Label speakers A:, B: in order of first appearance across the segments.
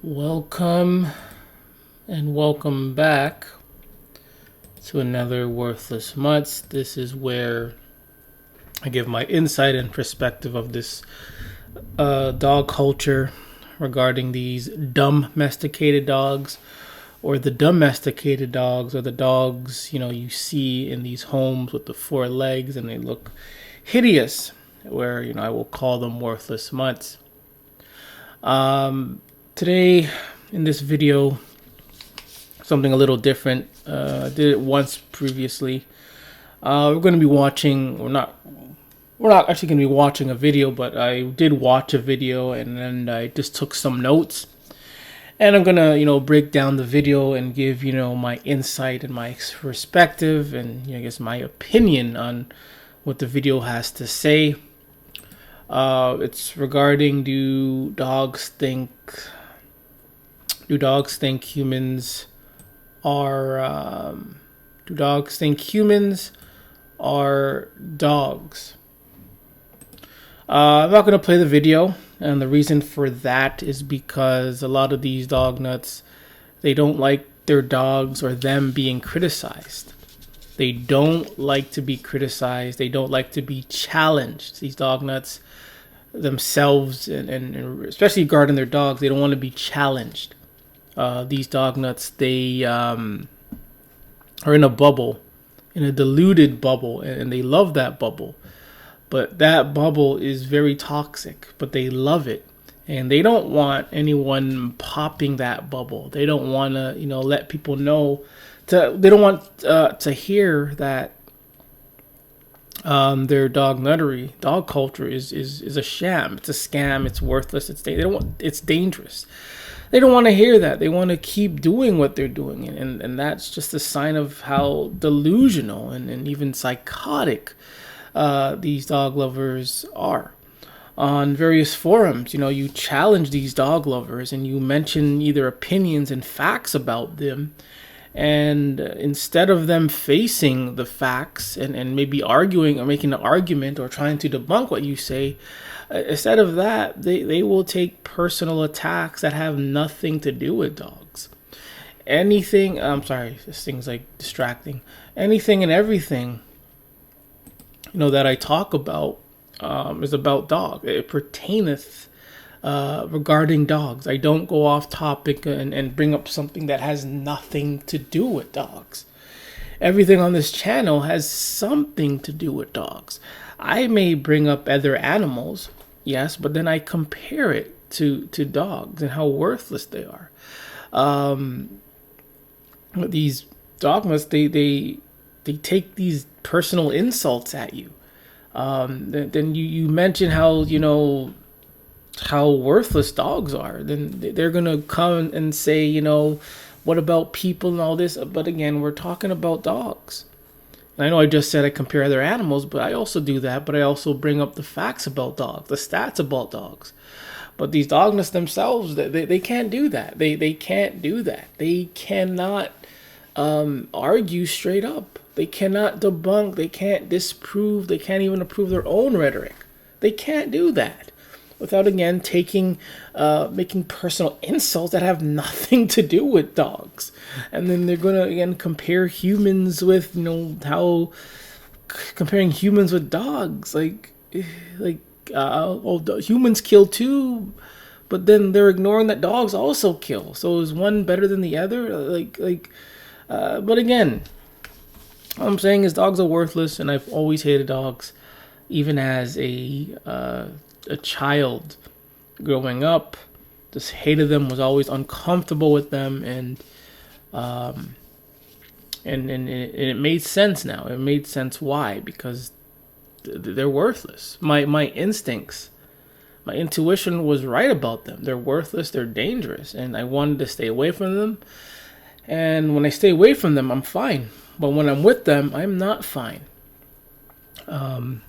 A: Welcome and welcome back to another Worthless Mutts. This is where I give my insight and perspective of this dog culture regarding these domesticated dogs, or the domesticated dogs, or the dogs you see in these homes with the four legs and they look hideous. Where I will call them worthless mutts. Today, in this video, something a little different. I did it once previously. We're going to be watching, we're not actually going to be watching a video, but I did watch a video and then I just took some notes. And I'm going to, break down the video and give, my insight and my perspective and, I guess my opinion on what the video has to say. It's regarding do dogs think humans are dogs? I'm not going to play the video, and the reason for that is because a lot of these dog nuts, they don't like their dogs or them being criticized. They don't like to be criticized. They don't like to be challenged. These dog nuts themselves, and especially regarding their dogs, they don't want to be challenged. These dog nuts, they are in a bubble, in a diluted bubble, and they love that bubble. But that bubble is very toxic, but they love it. And they don't want anyone popping that bubble. They don't want to, let people know. They don't want to hear that their dog culture is a sham. It's a scam. It's worthless. It's dangerous. They don't want to hear that. They want to keep doing what they're doing, and that's just a sign of how delusional and even psychotic these dog lovers are. On various forums, you challenge these dog lovers and you mention either opinions and facts about them. And instead of them facing the facts and maybe arguing or making an argument or trying to debunk what you say, instead of that, they will take personal attacks that have nothing to do with dogs. This thing's like distracting. Anything and everything, that I talk about is about dog. It pertaineth regarding dogs. I don't go off topic and bring up something that has nothing to do with dogs. Everything on this channel has something to do with dogs. I may bring up other animals, yes, but then I compare it to dogs and how worthless they are. These dogmas, they take these personal insults at you. Then you mention how worthless dogs are. Then they're gonna come and say, what about people and all this? But again, we're talking about dogs. And I know I just said I compare other animals, but I also do that. But I also bring up the facts about dogs, the stats about dogs. But these dogmas themselves, they can't do that. They can't do that. They cannot argue straight up. They cannot debunk. They can't disprove. They can't even approve their own rhetoric. They can't do that without, again, making personal insults that have nothing to do with dogs. And then they're going to, again, compare humans with, comparing humans with dogs. Humans kill too, but then they're ignoring that dogs also kill. So is one better than the other? But again, all I'm saying is dogs are worthless, and I've always hated dogs, even as a child growing up. Just hated them, was always uncomfortable with them, and it made sense now. It made sense why, because they're worthless. My instincts, my intuition was right about them. They're worthless, they're dangerous, and I wanted to stay away from them. And when I stay away from them, I'm fine. But when I'm with them, I'm not fine. But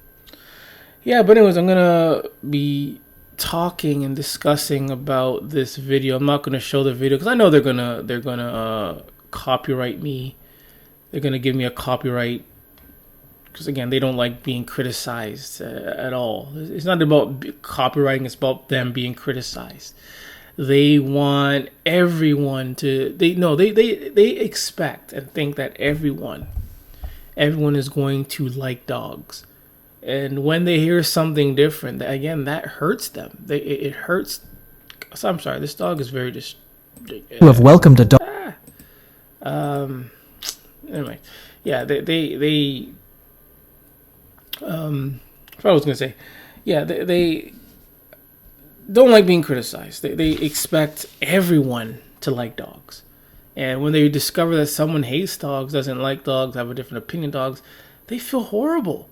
A: anyways, I'm gonna be talking and discussing about this video. I'm not gonna show the video because I know they're gonna copyright me. They're gonna give me a copyright because, again, they don't like being criticized at all. It's not about copywriting, it's about them being criticized. They want everyone to, they expect and think that everyone is going to like dogs. And when they hear something different, again, that hurts them. It hurts. So I'm sorry, this dog is very
B: You have welcomed a dog.
A: Anyway, yeah, they what I was gonna say, yeah, they don't like being criticized. They expect everyone to like dogs, and when they discover that someone hates dogs, doesn't like dogs, have a different opinion of dogs, they feel horrible.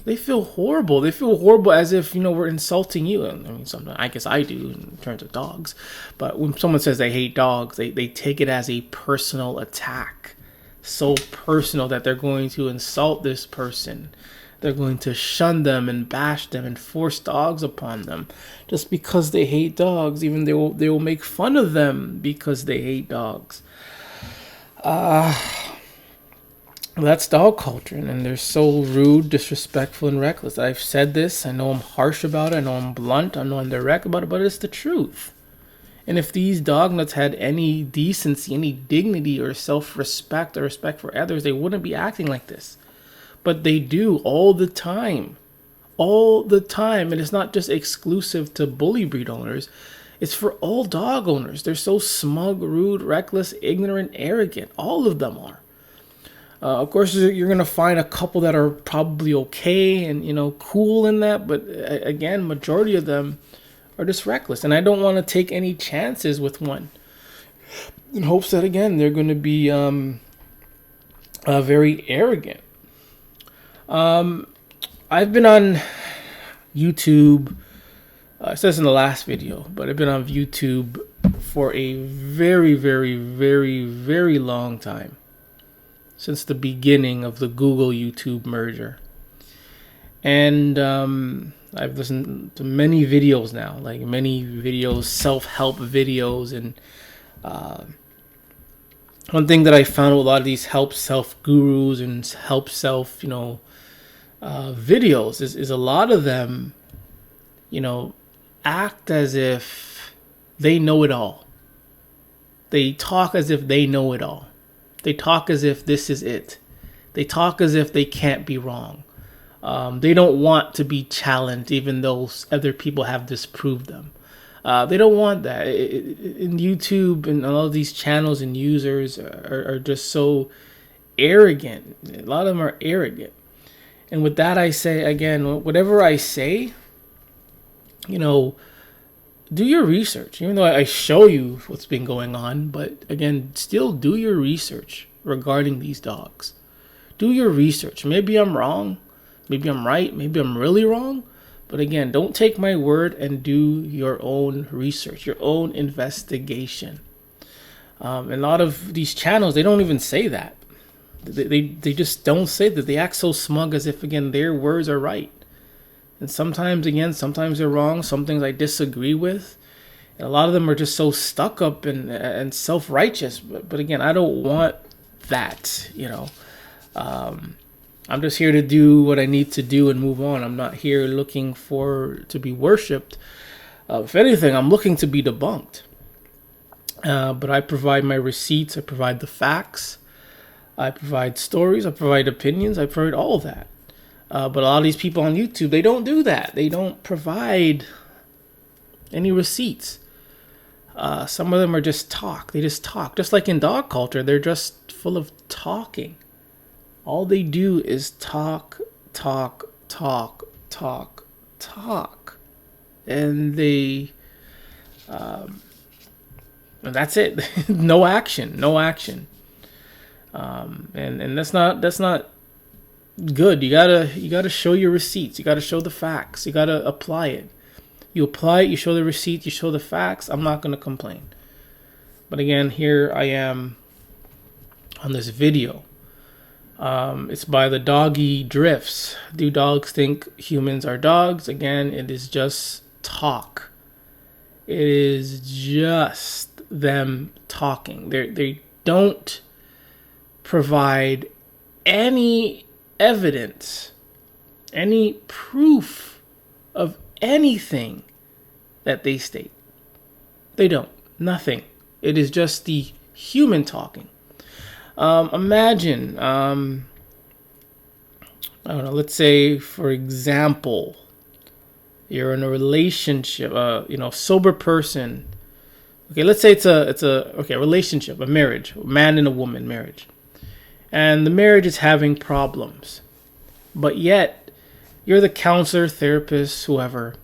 A: They feel horrible. They feel horrible, as if, we're insulting you. I mean, sometimes I guess I do in terms of dogs. But when someone says they hate dogs, they take it as a personal attack. So personal that they're going to insult this person. They're going to shun them and bash them and force dogs upon them just because they hate dogs. Even they will make fun of them because they hate dogs. That's dog culture, and they're so rude, disrespectful, and reckless. I've said this. I know I'm harsh about it. I know I'm blunt. I know I'm direct about it, but it's the truth. And if these dog nuts had any decency, any dignity, or self-respect, or respect for others, they wouldn't be acting like this. But they do all the time. All the time. And it's not just exclusive to bully breed owners. It's for all dog owners. They're so smug, rude, reckless, ignorant, arrogant. All of them are. Of course, you're going to find a couple that are probably okay and, cool in that. But again, majority of them are just reckless. And I don't want to take any chances with one in hopes that, again, they're going to be very arrogant. I've been on YouTube. It says in the last video, but I've been on YouTube for a very, very, very, very long time. Since the beginning of the Google YouTube merger. And I've listened to many videos now, like many videos, self-help videos. And one thing that I found with a lot of these help self gurus and help self, videos is a lot of them, act as if they know it all. They talk as if they know it all. They talk as if this is it. They talk as if they can't be wrong. They don't want to be challenged, even though other people have disproved them. They don't want that. In YouTube and all of these channels and users are just so arrogant. A lot of them are arrogant. And with that, I say, again, whatever I say, do your research. Even though I show you what's been going on, but again, still do your research regarding these dogs. Do your research. Maybe I'm wrong. Maybe I'm right. Maybe I'm really wrong. But again, don't take my word and do your own research, your own investigation. And a lot of these channels, they don't even say that. They just don't say that. They act so smug as if, again, their words are right. And sometimes they're wrong. Some things I disagree with. And a lot of them are just so stuck up and self-righteous. But again, I don't want that, I'm just here to do what I need to do and move on. I'm not here looking to be worshipped. If anything, I'm looking to be debunked. But I provide my receipts. I provide the facts. I provide stories. I provide opinions. I provide all of that. But a lot of these people on YouTube, they don't do that. They don't provide any receipts. Some of them are just talk. They just talk. Just like in dog culture, they're just full of talking. All they do is talk. And and that's it. No action. And that's not good. You gotta show your receipts. You gotta show the facts. You gotta apply it. You apply it, you show the receipts, you show the facts. I'm not gonna complain. But again, here I am on this video. It's by the Doggy Drifts. Do dogs think humans are dogs? Again, it is just talk. It is just them talking. They don't provide any evidence, any proof of anything that they state. They don't. Nothing. It is just the human talking. Imagine, I don't know, let's say, for example, you're in a relationship, sober person. Okay, let's say it's a relationship, a marriage, a man and a woman marriage. And the marriage is having problems. But yet, you're the counselor, therapist, whoever.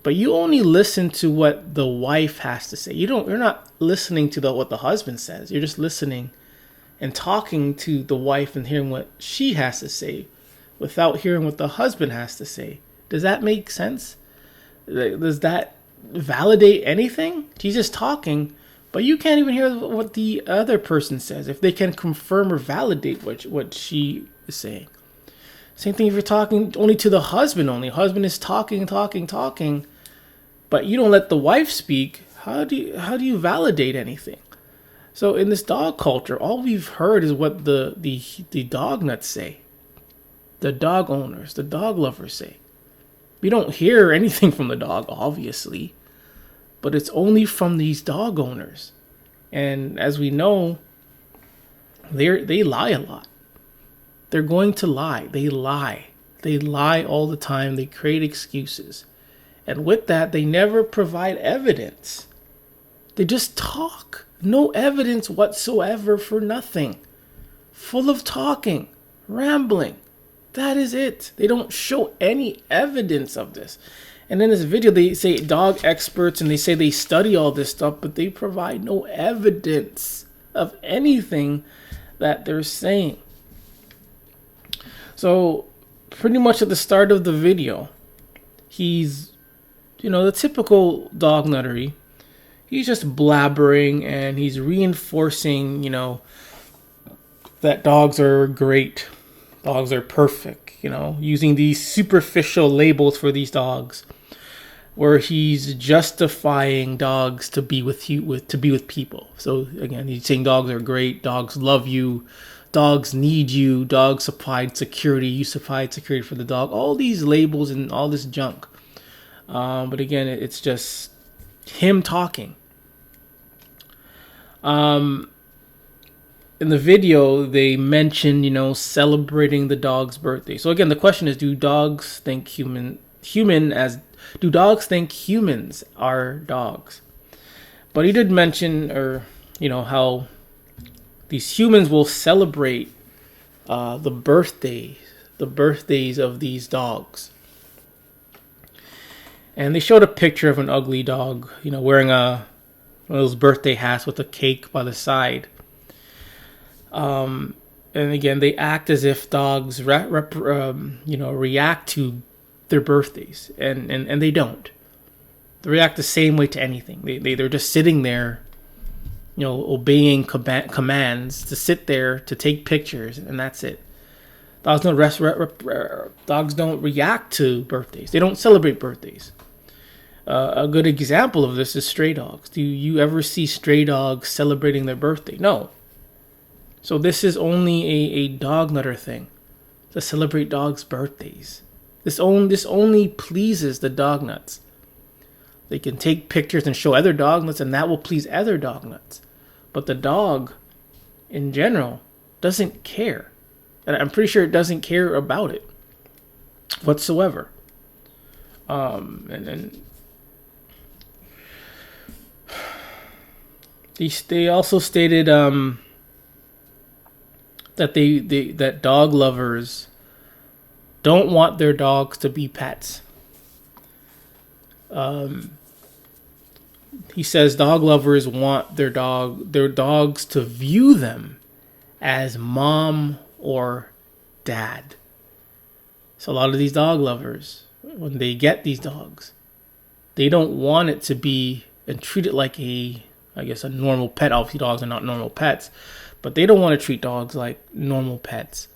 A: But you only listen to what the wife has to say. You're not listening to what the husband says. You're just listening and talking to the wife and hearing what she has to say without hearing what the husband has to say. Does that make sense? Does that validate anything? He's just talking, but you can't even hear what the other person says, if they can confirm or validate what she is saying. Same thing if you're talking only to the husband only. Husband is talking, but you don't let the wife speak. How do you validate anything? So in this dog culture, all we've heard is what the dog nuts say. The dog owners, the dog lovers say. We don't hear anything from the dog, obviously, but it's only from these dog owners. And as we know, they lie a lot. They're going to lie. They lie. They lie all the time. They create excuses. And with that, they never provide evidence. They just talk. No evidence whatsoever for nothing. Full of talking, rambling. That is it. They don't show any evidence of this. And in this video, they say dog experts and they say they study all this stuff, but they provide no evidence of anything that they're saying. So pretty much at the start of the video, he's, the typical dog nuttery. He's just blabbering and he's reinforcing, that dogs are great. Dogs are perfect, using these superficial labels for these dogs, where he's justifying dogs to be with people. So again, he's saying dogs are great, dogs love you, dogs need you, dogs supplied security, you supplied security for the dog. All these labels and all this junk. But again, it's just him talking. In the video, they mention, celebrating the dog's birthday. So again, the question is, do dogs think humans are dogs? But he did mention, how these humans will celebrate the birthdays of these dogs. And they showed a picture of an ugly dog, wearing one of those birthday hats with a cake by the side. And again, they act as if dogs react to their birthdays, and they don't. They react the same way to anything. They're just sitting there, obeying commands to sit there to take pictures, and that's it. Dogs don't react to birthdays. They don't celebrate birthdays. A good example of this is stray dogs. Do you ever see stray dogs celebrating their birthday? No. So this is only a dog nutter thing, to celebrate dogs' birthdays. This only pleases the dog nuts. They can take pictures and show other dog nuts, and that will please other dog nuts. But the dog, in general, doesn't care. And I'm pretty sure it doesn't care about it whatsoever. And they also stated that dog lovers don't want their dogs to be pets. He says dog lovers want their dogs to view them as mom or dad. So a lot of these dog lovers, when they get these dogs, they don't want it to be and treat it like a normal pet. Obviously, dogs are not normal pets, but they don't want to treat dogs like normal pets.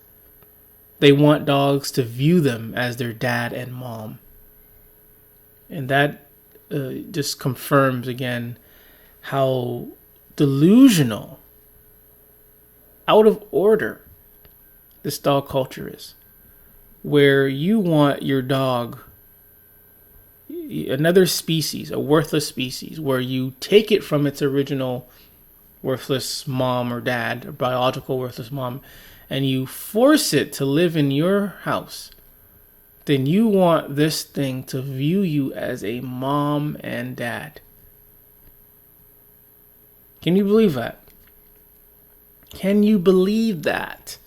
A: They want dogs to view them as their dad and mom. And that just confirms again how delusional, out of order this dog culture is. Where you want your dog another species, a worthless species, where you take it from its original worthless mom or dad, or biological worthless mom, and you force it to live in your house, then you want this thing to view you as a mom and dad. Can you believe that? Can you believe that?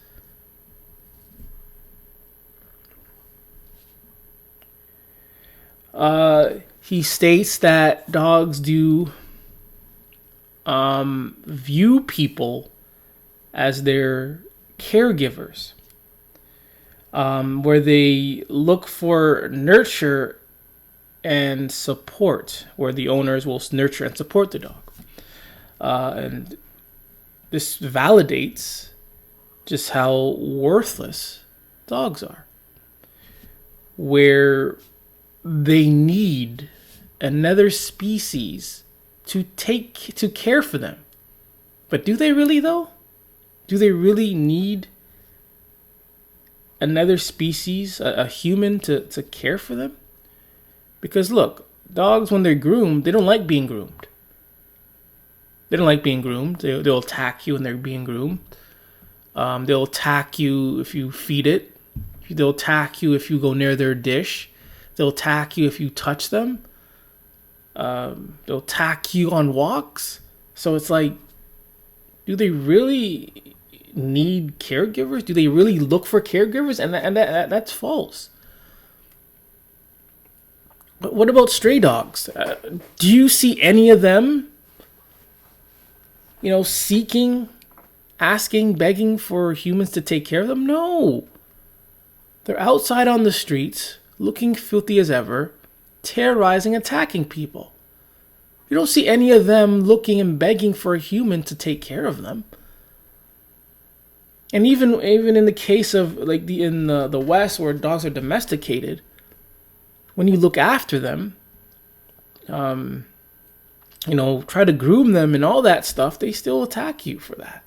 A: He states that dogs do view people as their caregivers, where they look for nurture and support, where the owners will nurture and support the dog. And this validates just how worthless dogs are, where they need another species to care for them. But do they really, though? Do they really need another species, a human, to care for them? Because look, dogs, when they're groomed, they don't like being groomed. They don't like being groomed. They'll attack you when they're being groomed. They'll attack you if you feed it. They'll attack you if you go near their dish. They'll attack you if you touch them. They'll attack you on walks. So it's like, do they really need caregivers? Do they really look for caregivers? And that's false. But what about stray dogs? Do you see any of them, seeking, asking, begging for humans to take care of them? No. They're outside on the streets, looking filthy as ever, terrorizing, attacking people. You don't see any of them looking and begging for a human to take care of them. And even in the case of in the West, where dogs are domesticated, when you look after them, try to groom them and all that stuff, they still attack you for that.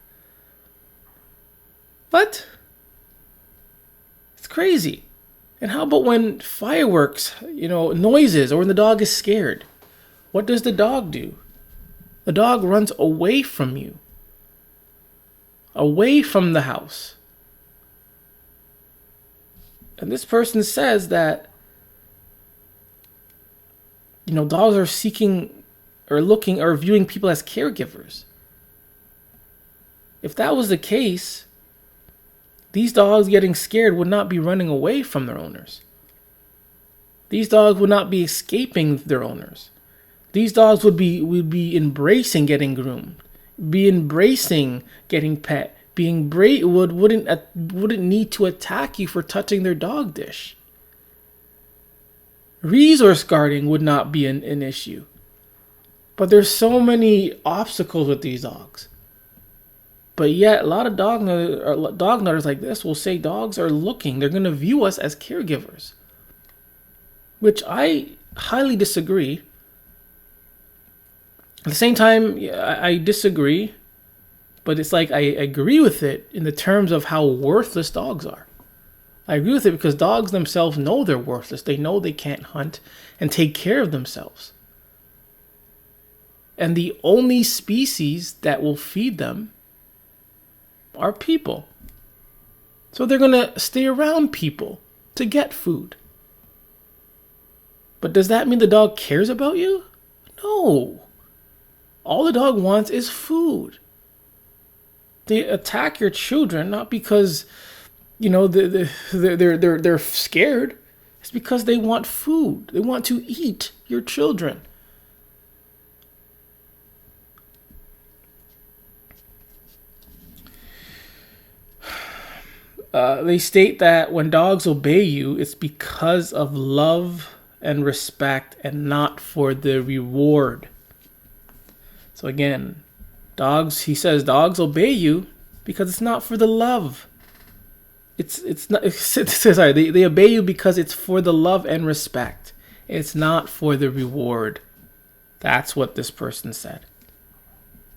A: What? It's crazy. And how about when fireworks, noises, or when the dog is scared? What does the dog do? The dog runs away from you, away from the house. And this person says that, dogs are seeking or looking or viewing people as caregivers. If that was the case, these dogs getting scared would not be running away from their owners. These dogs would not be escaping their owners. These dogs would be embracing getting groomed, be embracing getting pet, wouldn't need to attack you for touching their dog dish. Resource guarding would not be an issue. But there's so many obstacles with these dogs. But yet, a lot of dog nutters like this will say dogs are looking. They're going to view us as caregivers. Which I highly disagree. At the same time, I disagree. But it's like I agree with it in the terms of how worthless dogs are. I agree with it because dogs themselves know they're worthless. They know they can't hunt and take care of themselves. And the only species that will feed them are people. So they're going to stay around people to get food. But does that mean the dog cares about you? No. All the dog wants is food. They attack your children not because, they're scared. It's because they want food. They want to eat your children. They state that when dogs obey you, it's because of love and respect and not for the reward. So again, he says dogs obey you because it's not for the love. They obey you because it's for the love and respect. It's not for the reward. That's what this person said.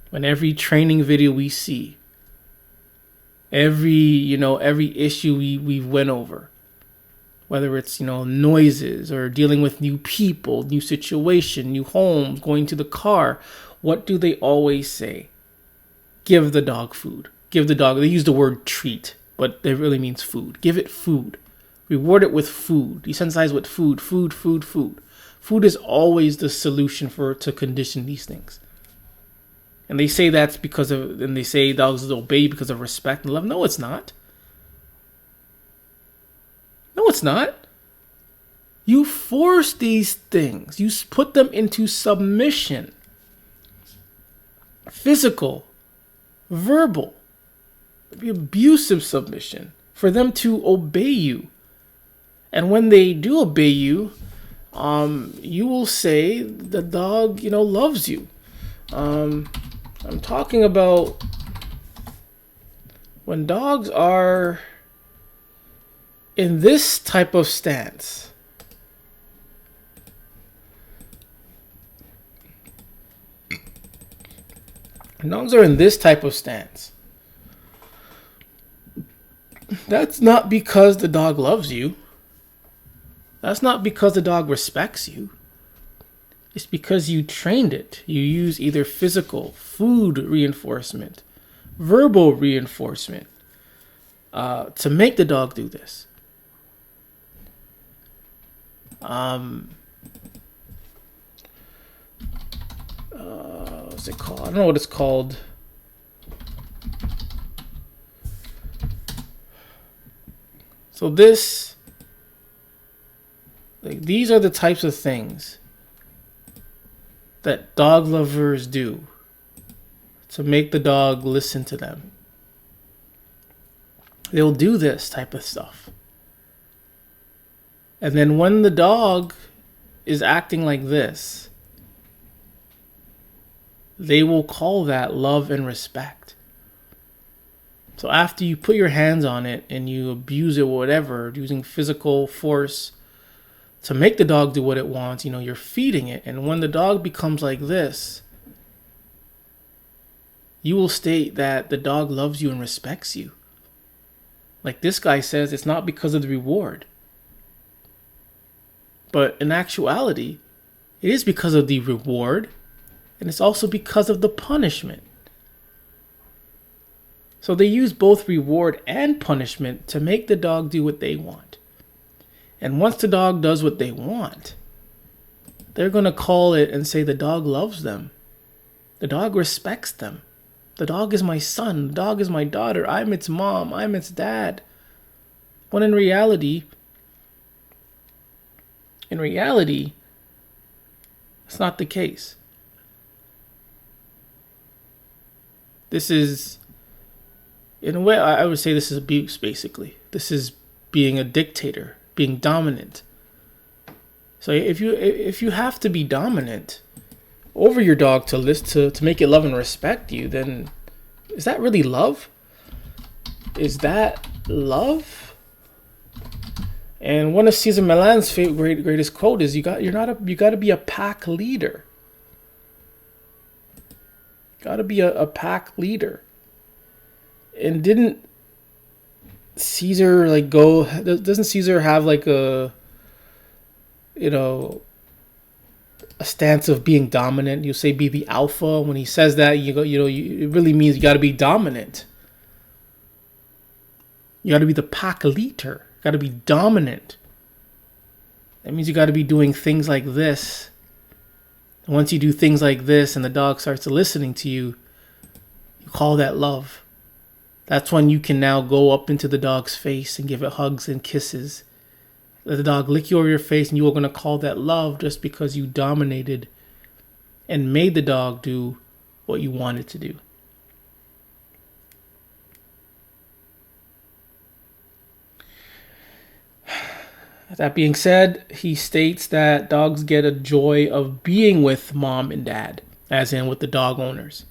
A: When every training video we see, every issue we went over, whether it's, noises or dealing with new people, new situation, new homes, going to the car, what do they always say? Give the dog food. Give the dog, they use the word treat, but it really means food. Give it food. Reward it with food. Desensitize with food, food, food, food. Food is always the solution to condition these things. And they say that's because of, and they say dogs obey because of respect and love. No, it's not. No, it's not. You force these things. You put them into submission. Physical, verbal, abusive submission for them to obey you. And when they do obey you, you will say the dog, loves you. I'm talking about when dogs are in this type of stance. When dogs are in this type of stance, that's not because the dog loves you. That's not because the dog respects you. It's because you trained it. You use either physical, food reinforcement, verbal reinforcement to make the dog do this. What's it called? I don't know what it's called. So these are the types of things that dog lovers do to make the dog listen to them. They'll do this type of stuff. And then when the dog is acting like this, they will call that love and respect. So after you put your hands on it and you abuse it or whatever, using physical force to make the dog do what it wants, you're feeding it. And when the dog becomes like this, you will state that the dog loves you and respects you. Like this guy says, it's not because of the reward. But in actuality, it is because of the reward, and it's also because of the punishment. So they use both reward and punishment to make the dog do what they want. And once the dog does what they want, they're going to call it and say the dog loves them. The dog respects them. The dog is my son. The dog is my daughter. I'm its mom. I'm its dad. When in reality, it's not the case. This is, in a way, I would say this is abuse, basically. This is being a dictator, being dominant. So if you have to be dominant over your dog to make it love and respect you, then is that really love? Is that love? And one of Cesar Millan's greatest quote is, you got to be a pack leader. Got to be a pack leader. And didn't Caesar doesn't Caesar have a stance of being dominant? You say be the alpha. When he says that, it really means you got to be dominant. You got to be the pack leader. You got to be dominant. That means you got to be doing things like this. And once you do things like this and the dog starts listening to you, you call that love. That's when you can now go up into the dog's face and give it hugs and kisses. Let the dog lick you over your face, and you are going to call that love just because you dominated and made the dog do what you wanted to do. That being said, he states that dogs get a joy of being with mom and dad, as in with the dog owners.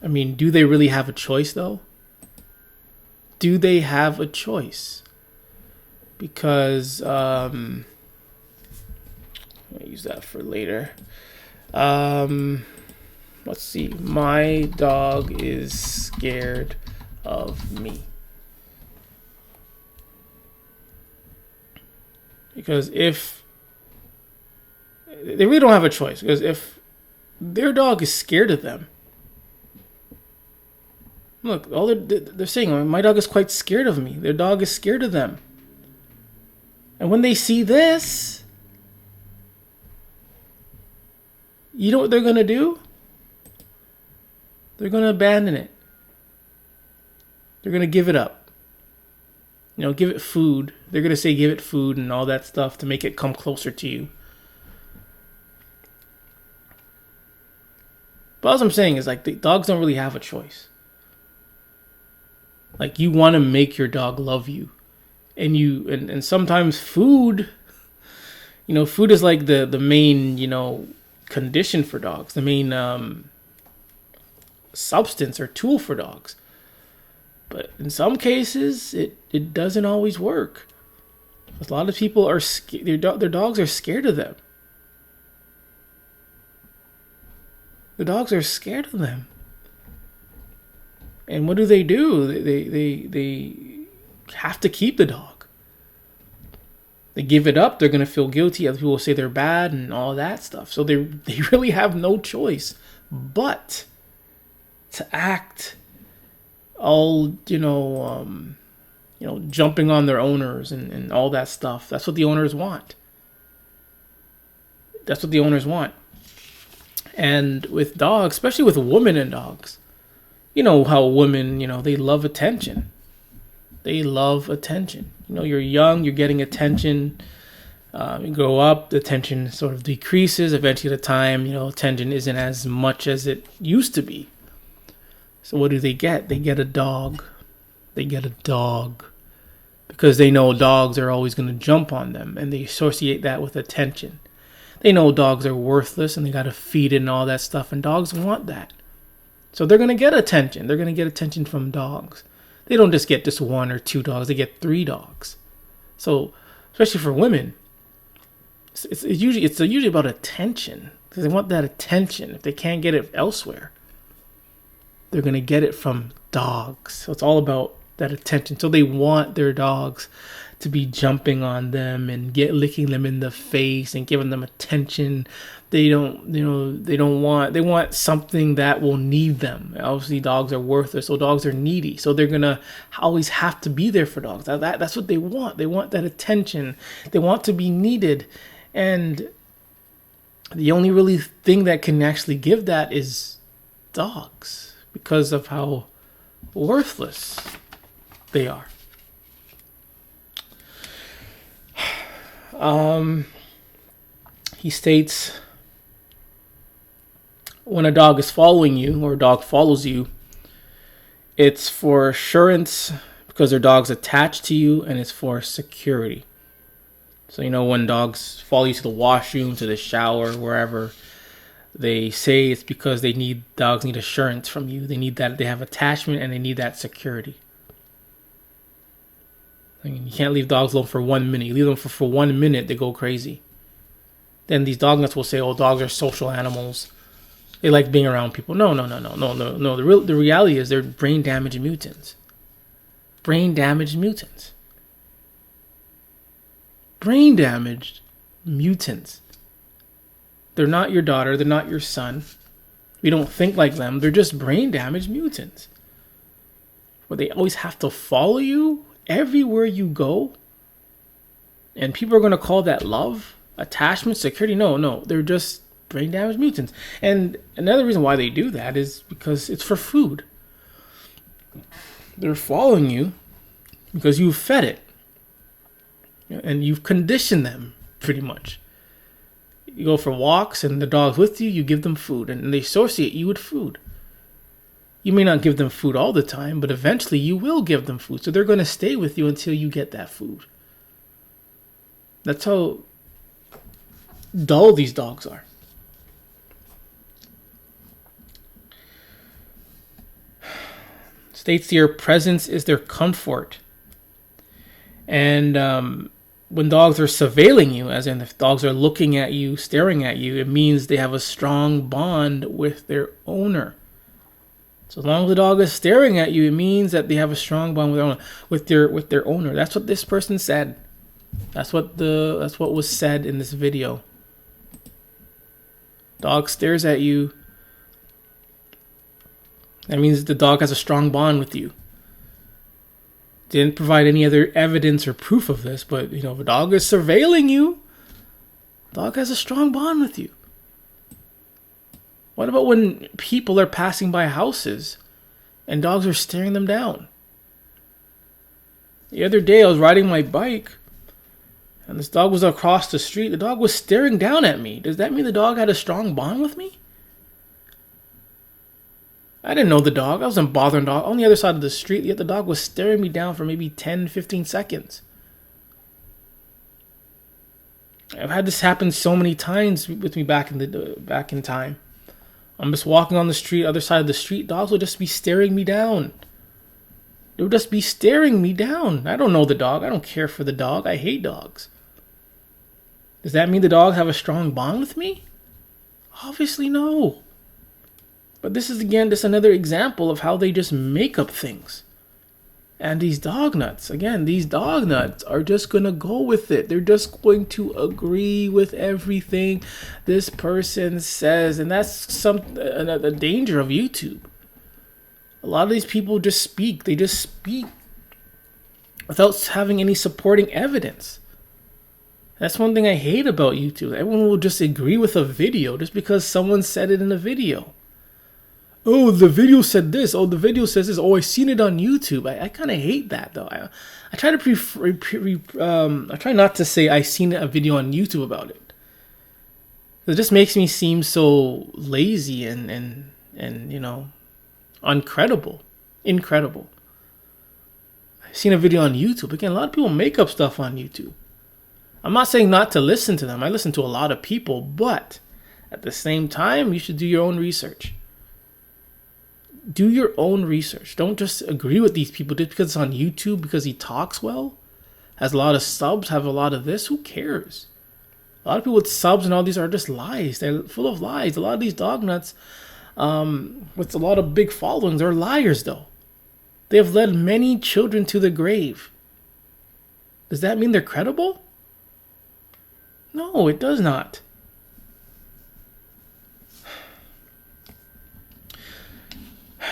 A: I mean, do they really have a choice, though? Do they have a choice? Because, I'll use that for later. Let's see. My dog is scared of me. Because if they really don't have a choice, because if their dog is scared of them, look, all they're saying, my dog is quite scared of me. Their dog is scared of them. And when they see this, you know what they're going to do? They're going to abandon it. They're going to give it up. You know, give it food. They're going to say give it food and all that stuff to make it come closer to you. But all I'm saying is, like, the dogs don't really have a choice. Like, you want to make your dog love you. And sometimes food, you know, food is like the main, you know, condition for dogs. The main substance or tool for dogs. But in some cases, it doesn't always work. A lot of people are their dogs are scared of them. The dogs are scared of them. And what do? They have to keep the dog. They give it up, they're going to feel guilty. Other people will say they're bad and all that stuff. So they really have no choice but to act all, jumping on their owners and all that stuff. That's what the owners want. That's what the owners want. And with dogs, especially with women and dogs, you know how women, they love attention. They love attention. You're young, you're getting attention. You grow up, the attention sort of decreases. Eventually, the time, attention isn't as much as it used to be. So what do they get? They get a dog. They get a dog because they know dogs are always going to jump on them, and they associate that with attention. They know dogs are worthless, and they got to feed it and all that stuff, and dogs want that. So they're going to get attention. They're going to get attention from dogs. They don't just get just 1 or 2 dogs. They get 3 dogs. So, especially for women, it's usually about attention, because they want that attention. If they can't get it elsewhere, they're going to get it from dogs. So it's all about that attention. So they want their dogs to be jumping on them and licking them in the face and giving them attention. They want something that will need them. Obviously, dogs are worthless, so dogs are needy. So they're gonna always have to be there for dogs. That's what they want. They want that attention. They want to be needed, and the only really thing that can actually give that is dogs, because of how worthless they are. He states, when a dog is following you, or a dog follows you, it's for assurance, because their dog's attached to you, and it's for security. So, when dogs follow you to the washroom, to the shower, wherever, they say it's because dogs need assurance from you. They need that, they have attachment, and they need that security. I mean, you can't leave dogs alone for 1 minute. You leave them for 1 minute, they go crazy. Then these dog nuts will say, "Oh, dogs are social animals. They like being around people." No. The reality is they're brain damaged mutants. Brain damaged mutants. Brain damaged mutants. They're not your daughter. They're not your son. We don't think like them. They're just brain damaged mutants. Where they always have to follow you everywhere you go. And people are going to call that love, attachment, security. No. They're just brain damaged mutants. And another reason why they do that is because it's for food. They're following you because you've fed it. And you've conditioned them, pretty much. You go for walks and the dog's with you, you give them food. And they associate you with food. You may not give them food all the time, but eventually you will give them food. So they're going to stay with you until you get that food. That's how dull these dogs are. States your presence is their comfort. And when dogs are surveilling you, as in if dogs are looking at you, staring at you, it means they have a strong bond with their owner. So as long as the dog is staring at you, it means that they have a strong bond with their owner. That's what this person said. That's what was said in this video. Dog stares at you. That means the dog has a strong bond with you. Didn't provide any other evidence or proof of this, but if a dog is surveilling you, dog has a strong bond with you. What about when people are passing by houses and dogs are staring them down? The other day I was riding my bike and this dog was across the street. The dog was staring down at me. Does that mean the dog had a strong bond with me? I didn't know the dog. I wasn't bothering the dog on the other side of the street, yet the dog was staring me down for maybe 10, 15 seconds. I've had this happen so many times with me back in time. I'm just walking on the street, other side of the street, dogs will just be staring me down. They would just be staring me down. I don't know the dog. I don't care for the dog. I hate dogs. Does that mean the dog have a strong bond with me? Obviously no. But this is again just another example of how they just make up things. And these dog nuts, again, these dog nuts are just going to go with it. They're just going to agree with everything this person says. And that's the danger of YouTube. A lot of these people just speak. They just speak without having any supporting evidence. That's one thing I hate about YouTube. Everyone will just agree with a video just because someone said it in a video. Oh, the video said this. Oh, the video says this. Oh, I seen it on YouTube. I kind of hate that though. I try to I try not to say I seen a video on YouTube about it. It just makes me seem so lazy and incredible. I've seen a video on YouTube. Again, a lot of people make up stuff on YouTube. I'm not saying not to listen to them. I listen to a lot of people, but at the same time, you should do your own research. Do your own research. Don't just agree with these people just because it's on YouTube, because he talks well, has a lot of subs, have a lot of this. Who cares? A lot of people with subs and all these are just lies. They're full of lies. A lot of these dog nuts with a lot of big followings are liars, though. They have led many children to the grave. Does that mean they're credible? No, it does not.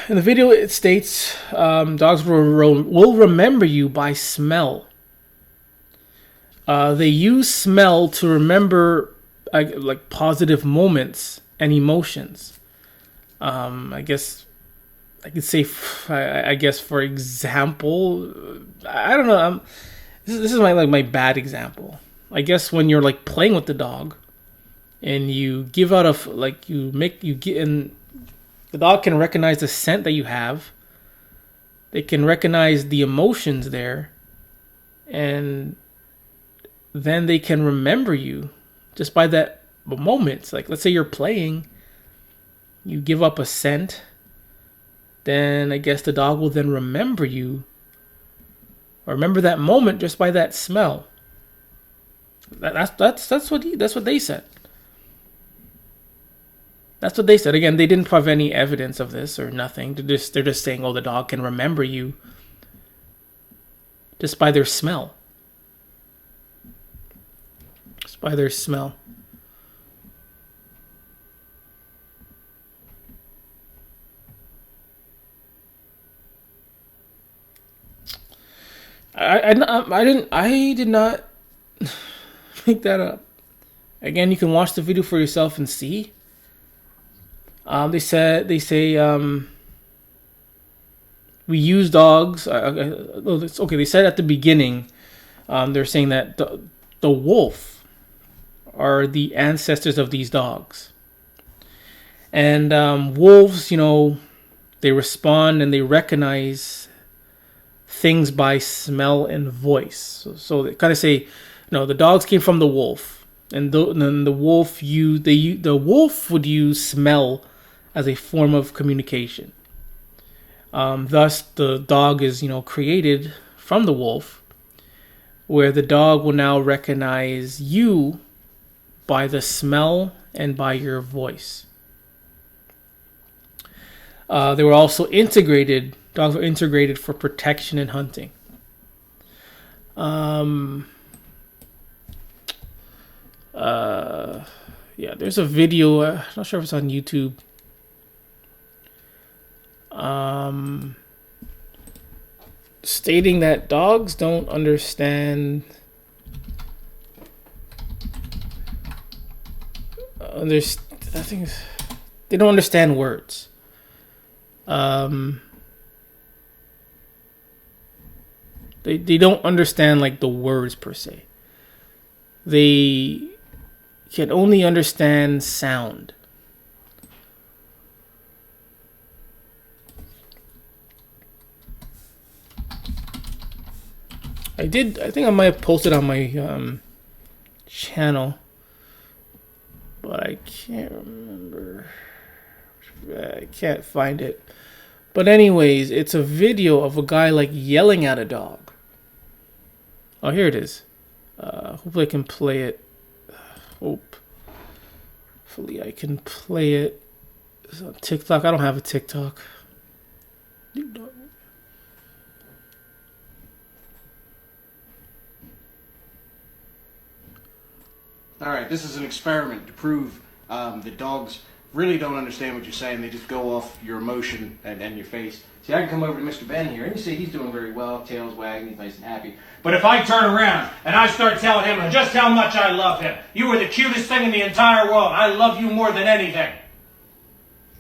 A: In the video, it states dogs will remember you by smell. They use smell to remember like positive moments and emotions. I guess I could say, I guess for example, I don't know. This is my bad example. I guess when you're like playing with the dog, and you give out and the dog can recognize the scent that you have. They can recognize the emotions there, and then they can remember you just by that moment. Like, let's say you're playing, you give up a scent, then I guess the dog will then remember you, or remember that moment just by that smell. That's what they said. That's what they said. Again, they didn't provide any evidence of this or nothing. They're just saying, oh, the dog can remember you just by their smell. Just by their smell. I did not make that up. Again, you can watch the video for yourself and see. They say we use dogs. Okay, they said at the beginning, they're saying that the wolf are the ancestors of these dogs. And wolves, they respond and they recognize things by smell and voice. So they kind of say, the dogs came from the wolf, and then the wolf the wolf would use smell as a form of communication. Thus, the dog is, created from the wolf, where the dog will now recognize you by the smell and by your voice. They were also integrated. Dogs were integrated for protection and hunting. Yeah, there's a video. I'm not sure if it's on YouTube. Stating that dogs don't understand. I think they don't understand words. They don't understand like the words per se. They can only understand sound. I think I might have posted on my channel, but I can't remember. I can't find it. But anyways, it's a video of a guy like yelling at a dog. Oh, here it is. Hopefully I can play it. Hopefully I can play it. It's on TikTok. I don't have a TikTok.
C: All right, this is an experiment to prove that dogs really don't understand what you're saying. They just go off your emotion and your face. See, I can come over to Mr. Ben here and you see he's doing very well, tail's wagging, he's nice and happy. But if I turn around and I start telling him just how much I love him, you are the cutest thing in the entire world, I love you more than anything.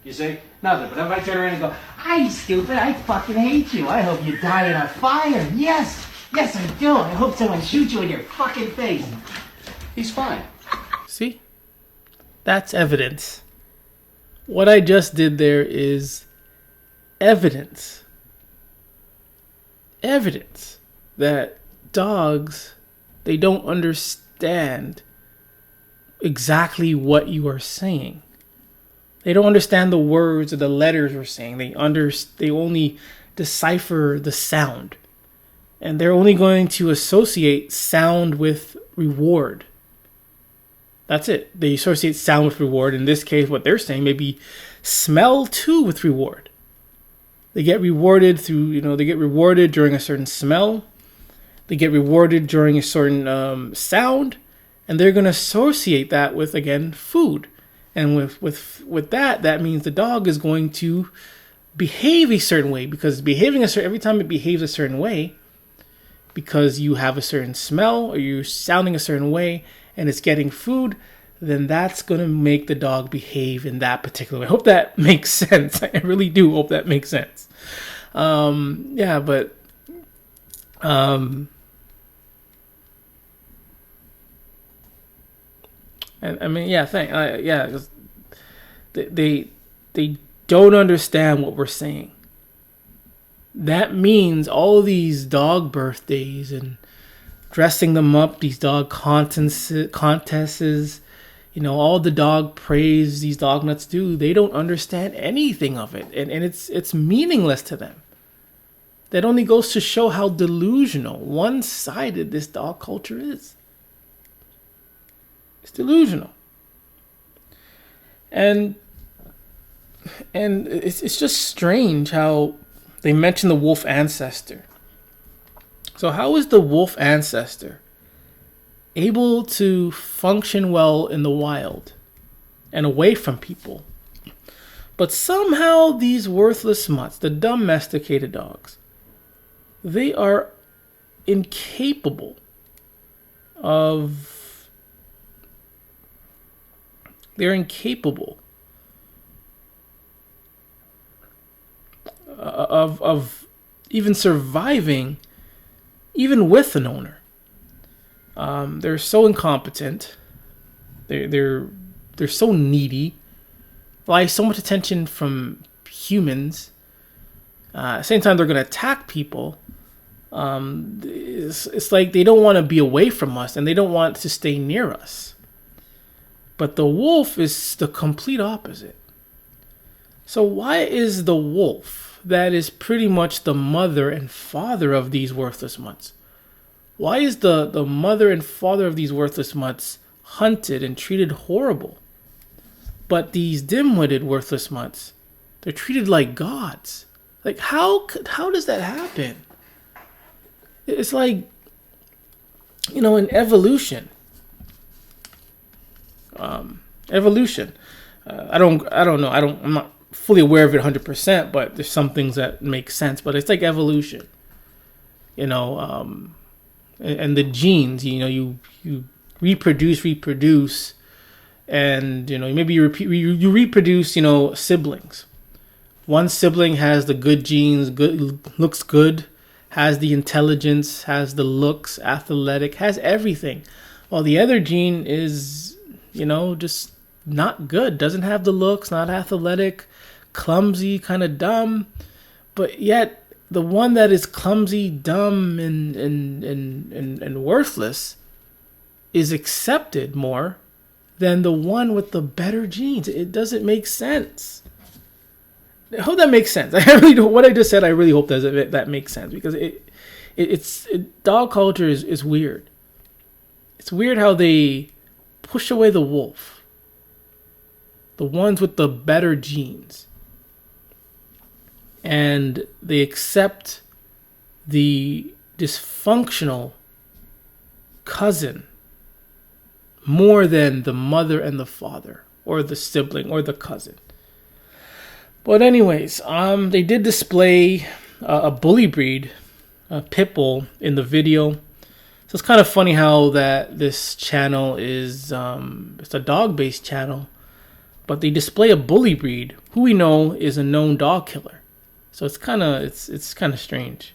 C: You see? Nothing. But if I turn around and go, "Hi, stupid, I fucking hate you. I hope you die in a fire. Yes, yes I do. I hope someone shoots you in your fucking face." He's fine.
A: See? That's evidence. What I just did there is evidence. Evidence that dogs, they don't understand exactly what you are saying. They don't understand the words or the letters we're saying. They only decipher the sound. And they're only going to associate sound with reward. That's it. They associate sound with reward. In this case, what they're saying, maybe smell too with reward. They get rewarded through, they get rewarded during a certain smell. They get rewarded during a certain sound. And they're going to associate that with, again, food. And with that means the dog is going to behave a certain way, because every time it behaves a certain way, because you have a certain smell or you're sounding a certain way and it's getting food, then that's going to make the dog behave in that particular way. I hope that makes sense. I really do hope that makes sense. They don't understand what we're saying. That means all these dog birthdays and dressing them up, these dog contests, all the dog praise these dog nuts do, they don't understand anything of it. And it's meaningless to them. That only goes to show how delusional, one-sided this dog culture is. It's delusional. And it's just strange how they mention the wolf ancestor. So how is the wolf ancestor able to function well in the wild and away from people? But somehow these worthless mutts, the domesticated dogs, they are incapable of even surviving, even with an owner. They're so incompetent. They're so needy. Rely so much attention from humans. At the same time, they're going to attack people. It's like they don't want to be away from us and they don't want to stay near us. But the wolf is the complete opposite. So why is the wolf, that is pretty much the mother and father of these worthless mutts, why is the mother and father of these worthless mutts hunted and treated horrible? But these dim-witted worthless mutts, they're treated like gods. Like, how does that happen? It's like, in evolution, Evolution. I don't know. I'm not fully aware of it 100%, but there's some things that make sense. But it's like evolution, you know. And the genes, you know, you reproduce, and you know maybe you reproduce, you know, siblings. One sibling has the good genes, looks good, has the intelligence, has the looks, athletic, has everything, while the other gene is, you know, just not good, doesn't have the looks, not athletic, clumsy, kind of dumb, but yet the one that is clumsy, dumb, and worthless is accepted more than the one with the better genes. It doesn't make sense. I hope that makes sense. I really do. What I just said, I really hope that makes sense, because dog culture is weird. It's weird how they push away the wolf, the ones with the better genes, and they accept the dysfunctional cousin more than the mother and the father, or the sibling, or the cousin. But anyways, they did display a bully breed, a pit bull, in the video. So it's kind of funny how that this channel is it's a dog-based channel, but they display a bully breed who we know is a known dog killer. So it's kind of strange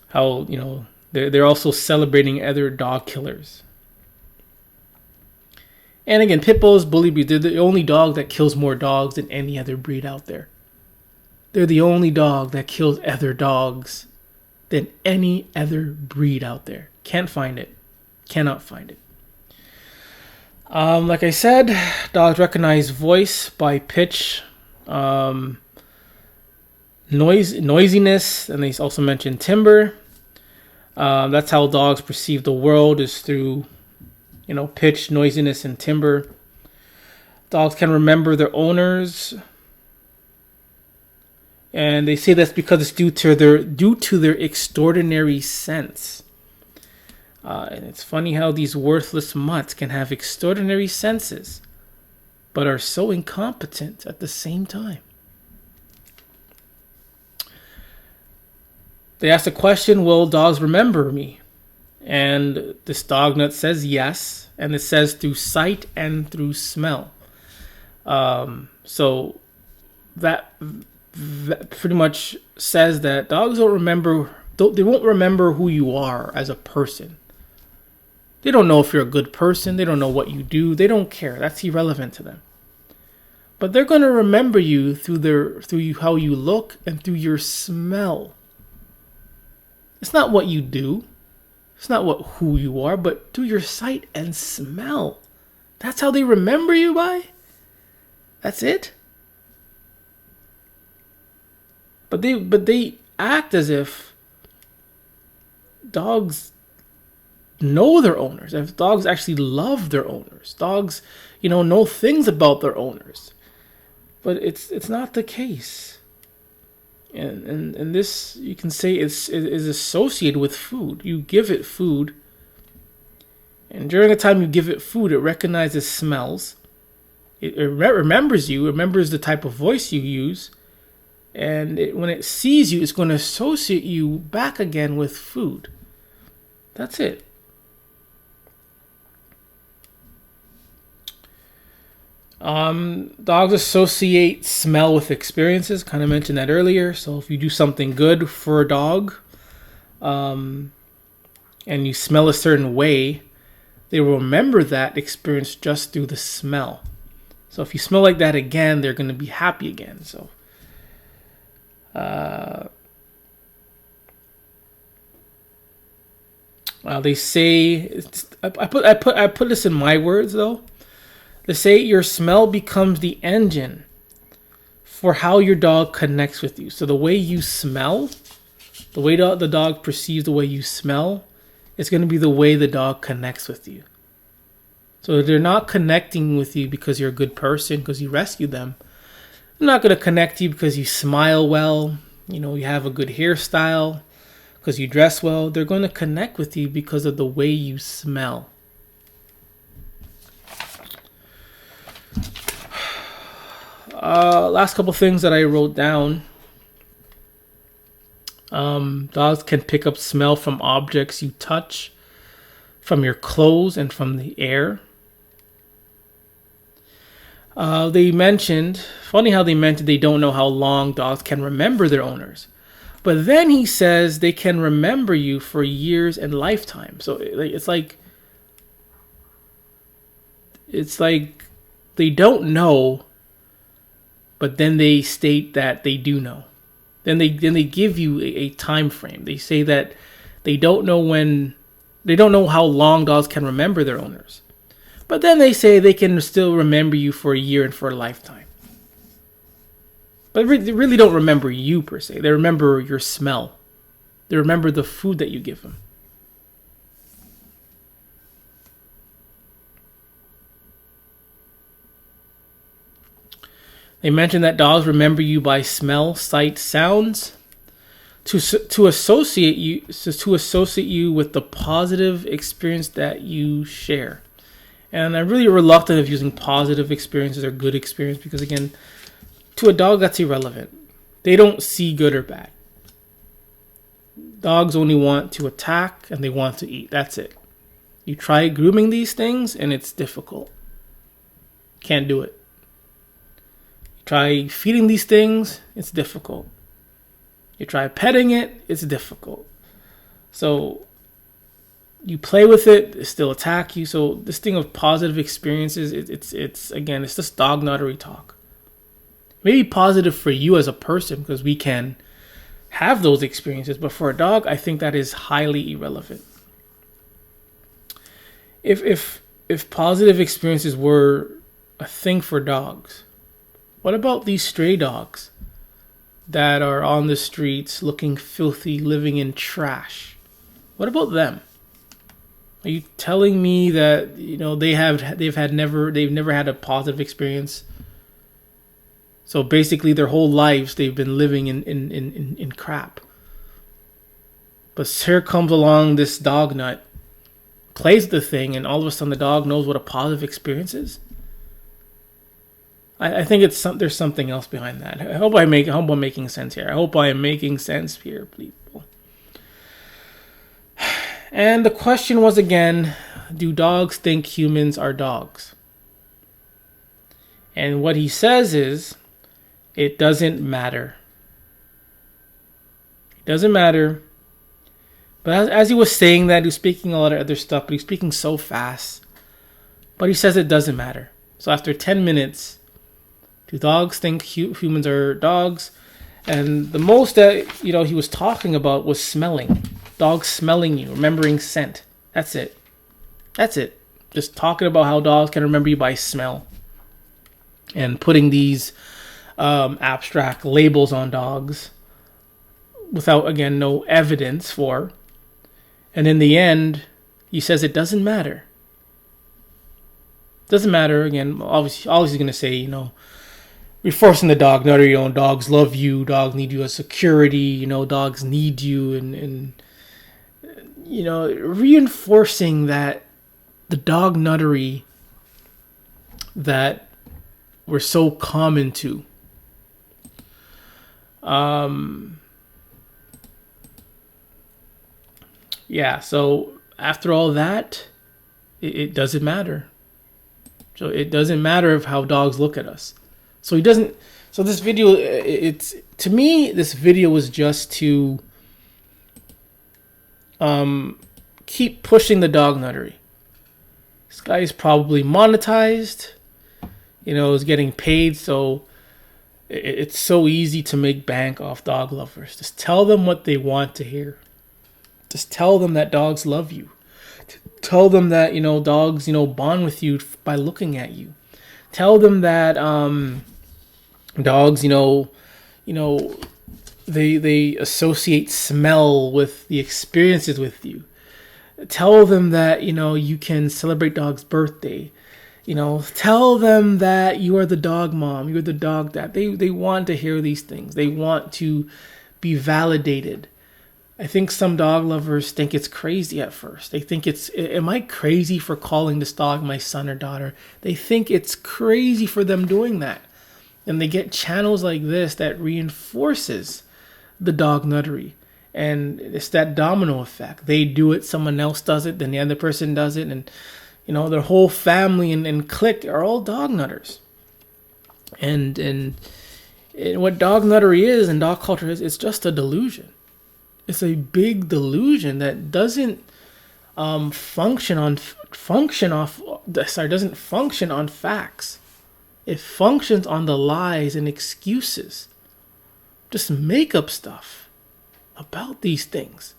A: how, you know, they're also celebrating other dog killers. And again, pit bulls, bully breeds, they're the only dog that kills more dogs than any other breed out there. They're the only dog that kills other dogs than any other breed out there. Can't find it. Cannot find it. Like I said, dogs recognize voice by pitch, noisiness, and they also mentioned timbre. That's how dogs perceive the world, is through, you know, pitch, noisiness, and timbre. Dogs can remember their owners, and they say that's because it's due to their extraordinary sense. And it's funny how these worthless mutts can have extraordinary senses, but are so incompetent at the same time. They asked the question, will dogs remember me? And this dog nut says yes, and it says through sight and through smell. So that pretty much says that dogs they won't remember who you are as a person. They don't know if you're a good person. They don't know what you do. They don't care. That's irrelevant to them. But they're going to remember you through how you look and through your smell. It's not what you do. It's not who you are, but through your sight and smell. That's how they remember you by? That's it? But they act as if dogs know their owners. If dogs actually love their owners. Dogs, you know things about their owners. But it's not the case. And this, you can say, is associated with food. You give it food, and during the time you give it food, it recognizes smells. It remembers you, remembers the type of voice you use, and when it sees you, it's going to associate you back again with food. That's it. Dogs associate smell with experiences. Kind of mentioned that earlier. So if you do something good for a dog, and you smell a certain way, they will remember that experience just through the smell. So if you smell like that again, they're going to be happy again. So, they say, I put this in my words though. They say your smell becomes the engine for how your dog connects with you. So the way you smell, the way the dog perceives the way you smell, is going to be the way the dog connects with you. So they're not connecting with you because you're a good person, because you rescued them. They're not going to connect to you because you smile well, you have a good hairstyle, because you dress well. They're going to connect with you because of the way you smell. Last couple things that I wrote down. Dogs can pick up smell from objects you touch, from your clothes, and from the air. They mentioned, funny how they mentioned they don't know how long dogs can remember their owners. But then he says they can remember you for years and lifetimes. So it's like they don't know, but then they state that they do know. Then they give you a time frame. They say that they don't know how long dogs can remember their owners. But then they say they can still remember you for a year and for a lifetime. But they really don't remember you per se. They remember your smell. They remember the food that you give them. They mentioned that dogs remember you by smell, sight, sounds, to associate you with the positive experience that you share. And I'm really reluctant of using positive experiences or good experience because, again, to a dog that's irrelevant. They don't see good or bad. Dogs only want to attack and they want to eat. That's it. You try grooming these things and it's difficult. Can't do it. Try feeding these things, it's difficult. You try petting it, it's difficult. So you play with it, it still attack you. So this thing of positive experiences, it's just dog nuttery talk. Maybe positive for you as a person because we can have those experiences, but for a dog, I think that is highly irrelevant. If positive experiences were a thing for dogs, what about these stray dogs that are on the streets looking filthy, living in trash? What about them? Are you telling me that they've never had a positive experience? So basically their whole lives they've been living in crap. But here comes along this dog nut, plays the thing, and all of a sudden the dog knows what a positive experience is. I think there's something else behind that. I hope I'm making sense here. I hope I am making sense here, people. And the question was again, do dogs think humans are dogs? And what he says is, it doesn't matter. It doesn't matter. But as he was saying that, he was speaking a lot of other stuff, but he's speaking so fast. But he says it doesn't matter. So after 10 minutes, do dogs think humans are dogs? And the most that he was talking about was smelling. Dogs smelling you, remembering scent. That's it. Just talking about how dogs can remember you by smell. And putting these abstract labels on dogs without, again, no evidence for. And in the end, he says it doesn't matter. Doesn't matter. Again, obviously he's going to say, you're forcing the dog nuttery. Dogs love you. Dogs need you as security. Dogs need you. And reinforcing that the dog nuttery that we're so common to. So after all that, it doesn't matter. So it doesn't matter of how dogs look at us. So he doesn't. So this video, to me, this video was just to keep pushing the dog nuttery. This guy is probably monetized, is getting paid. So it's so easy to make bank off dog lovers. Just tell them what they want to hear. Just tell them that dogs love you. Tell them that, dogs, bond with you by looking at you. Tell them that dogs, they associate smell with the experiences with you. Tell them that, you can celebrate dog's birthday. Tell them that you are the dog mom, you're the dog dad. They want to hear these things. They want to be validated. I think some dog lovers think it's crazy at first. They think am I crazy for calling this dog my son or daughter? They think it's crazy for them doing that. And they get channels like this that reinforces the dog nuttery. And it's that domino effect. They do it, someone else does it, then the other person does it, and their whole family and clique are all dog nutters. And what dog nuttery is and dog culture is, it's just a delusion. It's a big delusion that doesn't function on facts. It functions on the lies and excuses. Just make up stuff about these things.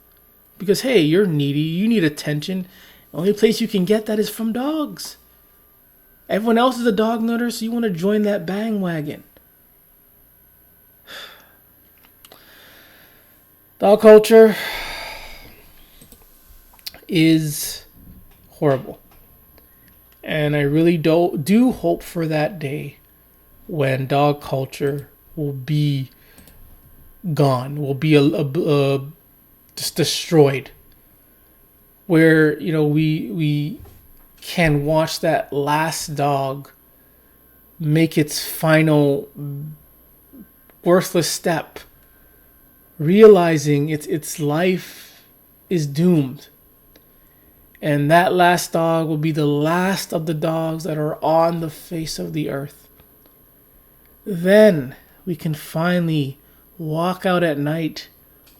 A: Because, hey, you're needy. You need attention. The only place you can get that is from dogs. Everyone else is a dog nutter, so you want to join that bandwagon. Dog culture is horrible. And I really do hope for that day when dog culture will be gone, will be just destroyed. Where, we can watch that last dog make its final worthless step, realizing its life is doomed. And that last dog will be the last of the dogs that are on the face of the earth. Then we can finally walk out at night,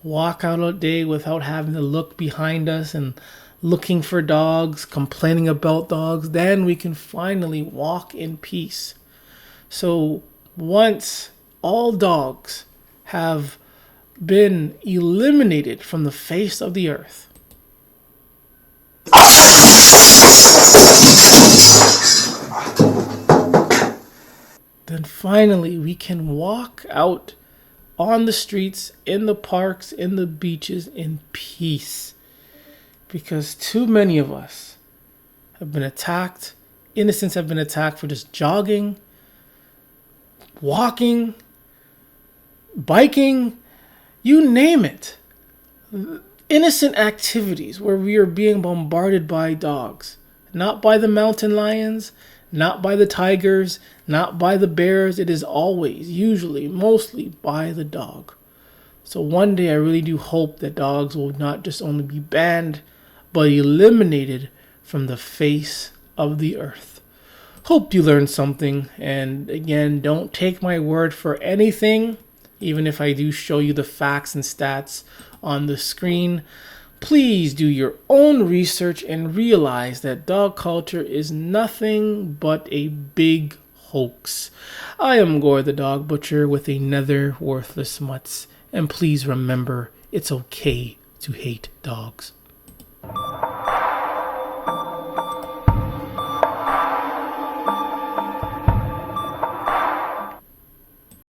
A: walk out all day without having to look behind us and looking for dogs, complaining about dogs. Then we can finally walk in peace. So once all dogs have been eliminated from the face of the earth, then finally we can walk out on the streets, in the parks, in the beaches, in peace. Because too many of us have been attacked. Innocents have been attacked for just jogging, walking, biking, you name it. Innocent activities where we are being bombarded by dogs. Not by the mountain lions, not by the tigers, not by the bears. It is always, usually, mostly by the dog. So one day I really do hope that dogs will not just only be banned, but eliminated from the face of the earth. Hope you learned something. And again, don't take my word for anything, even if I do show you the facts and stats on the screen. Please do your own research and realize that dog culture is nothing but a big hoax. I am Gore the Dog Butcher with another Worthless Mutts. And please remember, it's okay to hate dogs.